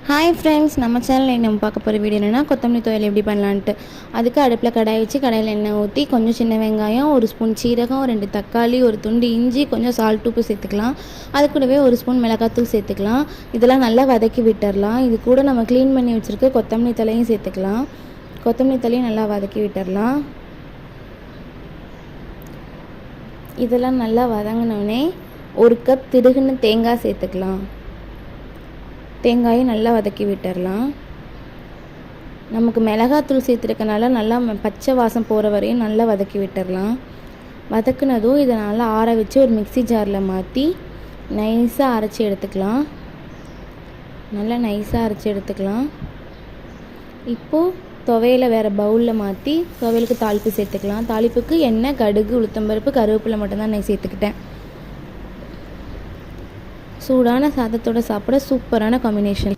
Hi friends, நம்ம சேனலில் நம்ம பார்க்க போகிற வீடியோ என்னென்னா கொத்தமல்லி துவையல் எப்படி பண்ணலான்ட்டு. அதுக்கு அடுப்பில் கடாய் வச்சு கடாயில் எண்ணெய் ஊற்றி கொஞ்சம் சின்ன வெங்காயம், ஒரு ஸ்பூன் சீரகம், 2 தக்காளி, ஒரு துண்டு இஞ்சி, கொஞ்சம் சால்ட் உப்பு சேர்த்துக்கலாம். அது கூடவே ஒரு ஸ்பூன் மிளகாத்தூள் சேர்த்துக்கலாம். இதெல்லாம் நல்லா வதக்கி விட்டுடலாம். இது கூட நம்ம க்ளீன் பண்ணி வச்சுருக்க கொத்தமல்லி தலையும் சேர்த்துக்கலாம். கொத்தமல்லி தலையும் நல்லா வதக்கி விட்டுடலாம். இதெல்லாம் நல்லா வதங்கினோடனே 1 கப் திருகுன்னு தேங்காய் சேர்த்துக்கலாம். தேங்காயும் நல்லா வதக்கி விட்டுடலாம். நமக்கு மிளகாத்தூள் சேர்த்துருக்கனால நல்லா பச்சை வாசம் போகிற வரையும் நல்லா வதக்கி விட்டுடலாம். வதக்குனதும் இதை நல்லா ஆற வச்சு ஒரு மிக்ஸி ஜாரில் மாற்றி நைஸாக அரைச்சி எடுத்துக்கலாம். நல்லா நைஸாக அரைச்சி எடுத்துக்கலாம். இப்போது துவையலை வேறு பவுலில் மாற்றி துவையலுக்கு தாளிப்பு சேர்த்துக்கலாம். தாளிப்புக்கு எண்ணெய், கடுகு, உளுத்தம்பருப்பு, கருவேப்பிலை மட்டும்தான் நான் சேர்த்துக்கிட்டேன். சூடான சாதத்தோடு சாப்பிட சூப்பரான காம்பினேஷன்.